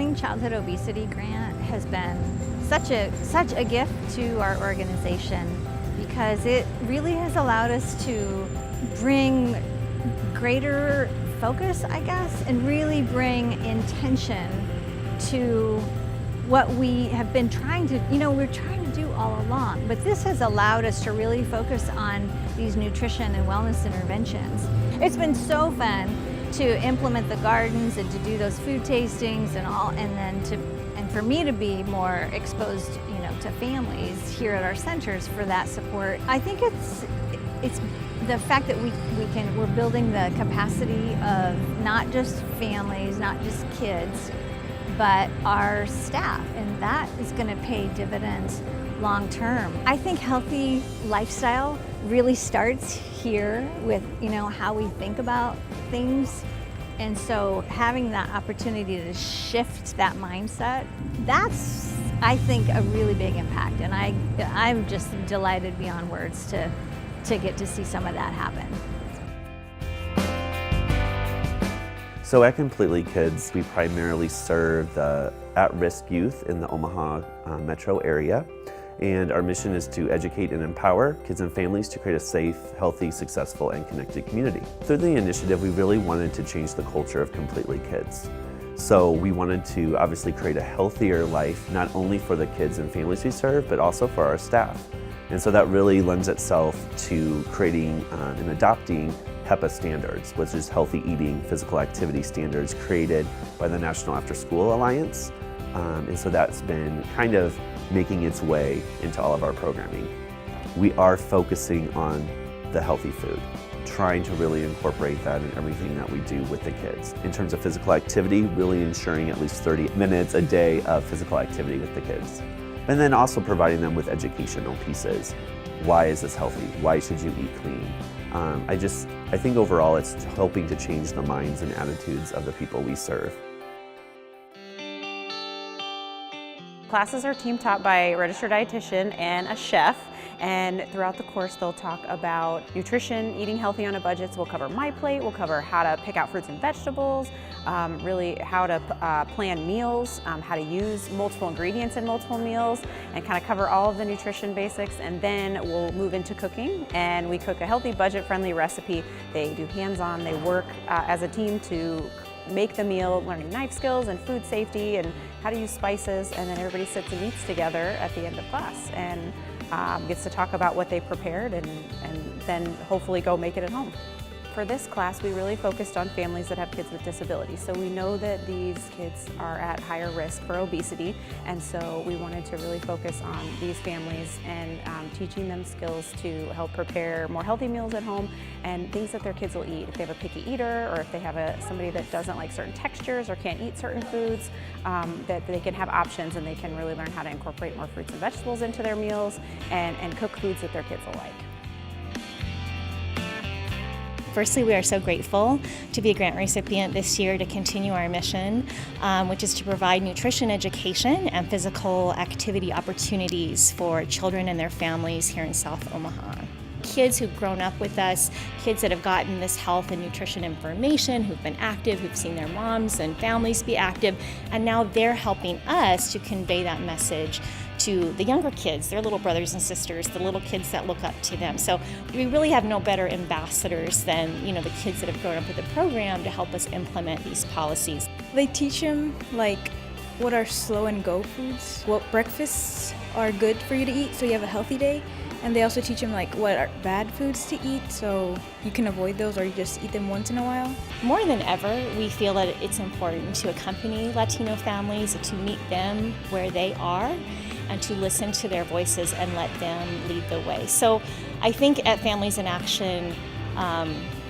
Early Childhood Obesity Grant has been such a gift to our organization because it really has allowed us to bring greater focus, I guess, and really bring intention to what we have been trying to, we're trying to do all along. But this has allowed us to really focus on these nutrition and wellness interventions. It's been so fun to implement the gardens and to do those food tastings and all, and for me to be more exposed, to families here at our centers for that support. I think it's the fact that we're building the capacity of not just families, not just kids, but our staff, and that is going to pay dividends long term. I think healthy lifestyle really starts here with how we think about things, and so having that opportunity to shift that mindset, that's, I think, a really big impact, and I'm just delighted beyond words to get to see some of that happen. So at Completely Kids, we primarily serve the at-risk youth in the Omaha metro area. And our mission is to educate and empower kids and families to create a safe, healthy, successful, and connected community. Through the initiative, we really wanted to change the culture of Completely Kids. So we wanted to obviously create a healthier life, not only for the kids and families we serve, but also for our staff. And so that really lends itself to creating and adopting HEPA standards, which is healthy eating, physical activity standards created by the National After School Alliance. And so that's been kind of making its way into all of our programming. We are focusing on the healthy food, trying to really incorporate that in everything that we do with the kids. In terms of physical activity, really ensuring at least 30 minutes a day of physical activity with the kids. And then also providing them with educational pieces. Why is this healthy? Why should you eat clean? I think overall it's helping to change the minds and attitudes of the people we serve. Classes are team taught by a registered dietitian and a chef, and throughout the course they'll talk about nutrition, eating healthy on a budget. So we'll cover My Plate, we'll cover how to pick out fruits and vegetables, really how to plan meals, how to use multiple ingredients in multiple meals, and kind of cover all of the nutrition basics. And then we'll move into cooking, and we cook a healthy, budget-friendly recipe. They do hands-on, they work as a team to make the meal, learning knife skills and food safety and how to use spices, and then everybody sits and eats together at the end of class and gets to talk about what they prepared and then hopefully go make it at home. For this class, we really focused on families that have kids with disabilities. So we know that these kids are at higher risk for obesity, and so we wanted to really focus on these families and teaching them skills to help prepare more healthy meals at home and things that their kids will eat. If they have a picky eater, or if they have somebody that doesn't like certain textures or can't eat certain foods, that they can have options, and they can really learn how to incorporate more fruits and vegetables into their meals and cook foods that their kids will like. Firstly, we are so grateful to be a grant recipient this year to continue our mission, which is to provide nutrition education and physical activity opportunities for children and their families here in South Omaha. Kids who've grown up with us, kids that have gotten this health and nutrition information, who've been active, who've seen their moms and families be active, and now they're helping us to convey that message to the younger kids, their little brothers and sisters, the little kids that look up to them. So we really have no better ambassadors than the kids that have grown up with the program to help us implement these policies. They teach them what are slow and go foods, what breakfasts are good for you to eat so you have a healthy day, and they also teach them what are bad foods to eat so you can avoid those or you just eat them once in a while. More than ever, we feel that it's important to accompany Latino families, to meet them where they are, and to listen to their voices and let them lead the way. So I think at Families in Action,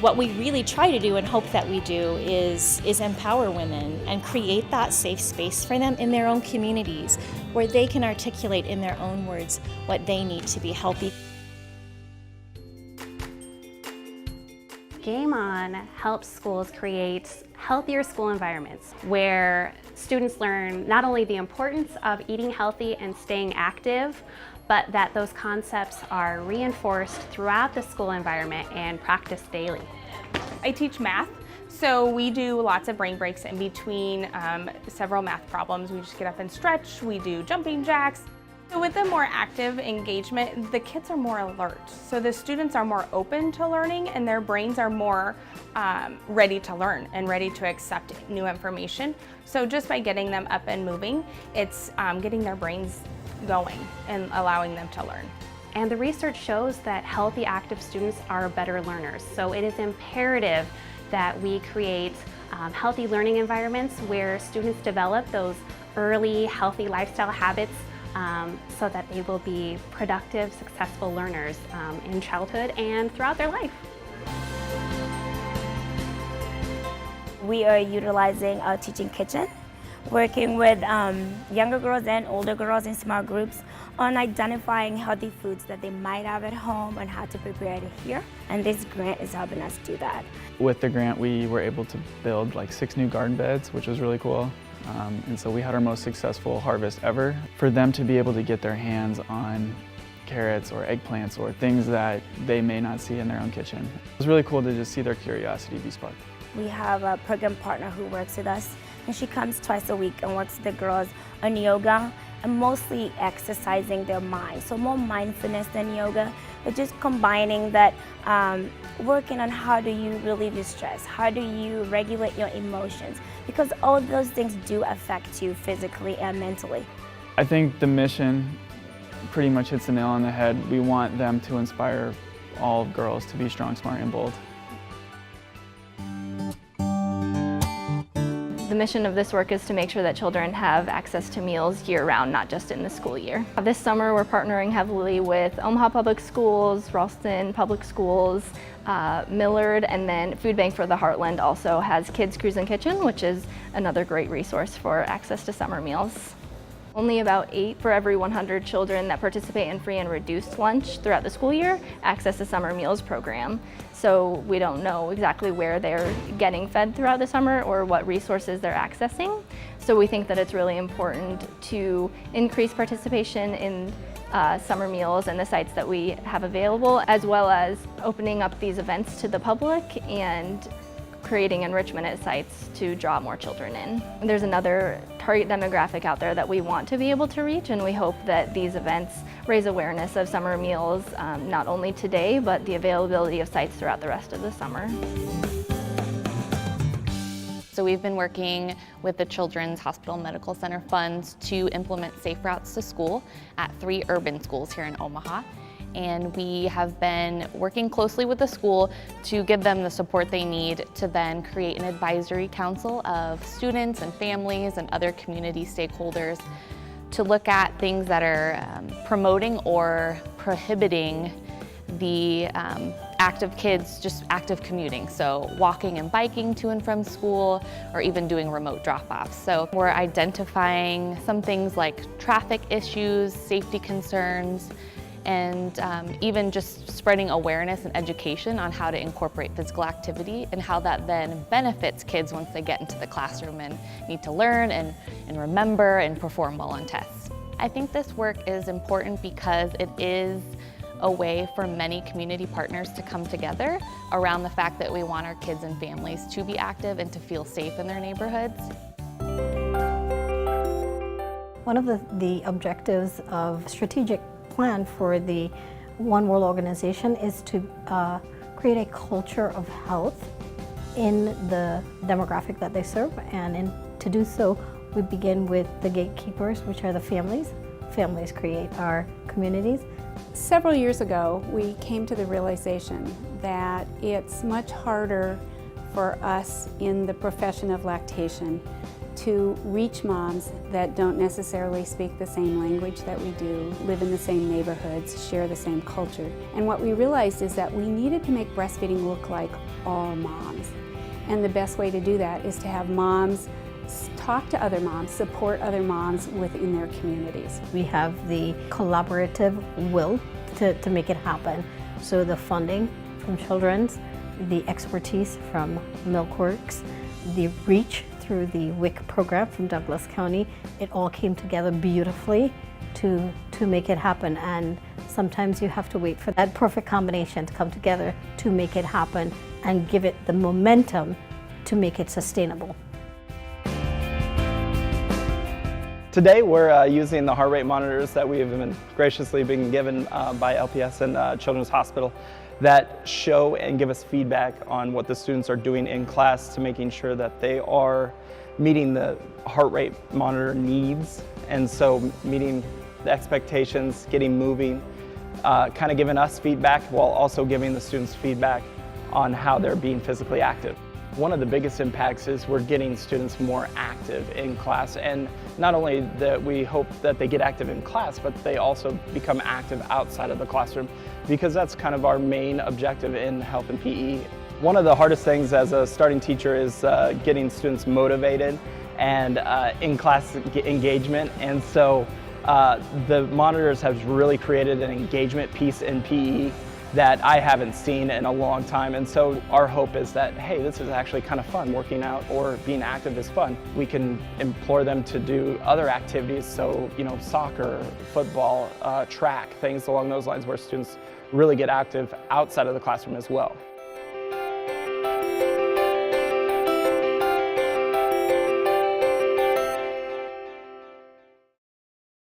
what we really try to do and hope that we do is empower women and create that safe space for them in their own communities where they can articulate in their own words what they need to be healthy. Game On helps schools create healthier school environments where students learn not only the importance of eating healthy and staying active, but that those concepts are reinforced throughout the school environment and practiced daily. I teach math, So we do lots of brain breaks in between several math problems. We just get up and stretch, we do jumping jacks. So with the more active engagement, the kids are more alert. So the students are more open to learning and their brains are more ready to learn and ready to accept new information. So just by getting them up and moving, it's getting their brains going and allowing them to learn. And the research shows that healthy, active students are better learners. So it is imperative that we create healthy learning environments where students develop those early, healthy lifestyle habits so that they will be productive, successful learners in childhood and throughout their life. We are utilizing our teaching kitchen, working with younger girls and older girls in small groups on identifying healthy foods that they might have at home and how to prepare it here. And this grant is helping us do that. With the grant, we were able to build like 6 new garden beds, which was really cool. And so we had our most successful harvest ever. For them to be able to get their hands on carrots or eggplants or things that they may not see in their own kitchen. It was really cool to just see their curiosity be sparked. We have a program partner who works with us, and she comes twice a week and works with the girls on yoga and mostly exercising their mind. So more mindfulness than yoga, but just combining that, working on how do you relieve your stress, how do you regulate your emotions, because all those things do affect you physically and mentally. I think the mission pretty much hits the nail on the head. We want them to inspire all girls to be strong, smart, and bold. The mission of this work is to make sure that children have access to meals year-round, not just in the school year. This summer we're partnering heavily with Omaha Public Schools, Ralston Public Schools, Millard, and then Food Bank for the Heartland also has Kids Cruisin' Kitchen, which is another great resource for access to summer meals. Only about 8 for every 100 children that participate in free and reduced lunch throughout the school year access the summer meals program. So we don't know exactly where they're getting fed throughout the summer or what resources they're accessing. So we think that it's really important to increase participation in summer meals and the sites that we have available, as well as opening up these events to the public and creating enrichment at sites to draw more children in. There's another target demographic out there that we want to be able to reach, and we hope that these events raise awareness of summer meals, not only today, but the availability of sites throughout the rest of the summer. So we've been working with the Children's Hospital Medical Center funds to implement safe routes to school at 3 urban schools here in Omaha. And we have been working closely with the school to give them the support they need to then create an advisory council of students and families and other community stakeholders to look at things that are promoting or prohibiting the active kids, just active commuting. So walking and biking to and from school, or even doing remote drop-offs. So we're identifying some things like traffic issues, safety concerns, and even just spreading awareness and education on how to incorporate physical activity and how that then benefits kids once they get into the classroom and need to learn and remember and perform well on tests. I think this work is important because it is a way for many community partners to come together around the fact that we want our kids and families to be active and to feel safe in their neighborhoods. One of the objectives of strategic plan for the One World organization is to create a culture of health in the demographic that they serve, and to do so we begin with the gatekeepers, which are the families. Families create our communities. Several years ago we came to the realization that it's much harder for us in the profession of lactation to reach moms that don't necessarily speak the same language that we do, live in the same neighborhoods, share the same culture. And what we realized is that we needed to make breastfeeding look like all moms. And the best way to do that is to have moms talk to other moms, support other moms within their communities. We have the collaborative will to make it happen. So the funding from Children's, the expertise from MilkWorks, the reach through the WIC program from Douglas County, it all came together beautifully to make it happen. And sometimes you have to wait for that perfect combination to come together to make it happen and give it the momentum to make it sustainable. Today we're using the heart rate monitors that we have been graciously been given by LPS and Children's Hospital that show and give us feedback on what the students are doing in class to making sure that they are meeting the heart rate monitor needs, and so meeting the expectations, getting moving, kind of giving us feedback while also giving the students feedback on how they're being physically active. One of the biggest impacts is we're getting students more active in class, and not only that we hope that they get active in class, but they also become active outside of the classroom, because that's kind of our main objective in health and PE. One of the hardest things as a starting teacher is getting students motivated and in class engagement, and so the monitors have really created an engagement piece in PE that I haven't seen in a long time. And so our hope is that, hey, this is actually kind of fun. Working out or being active is fun. We can implore them to do other activities, so, you know, soccer, football, track, things along those lines where students really get active outside of the classroom as well.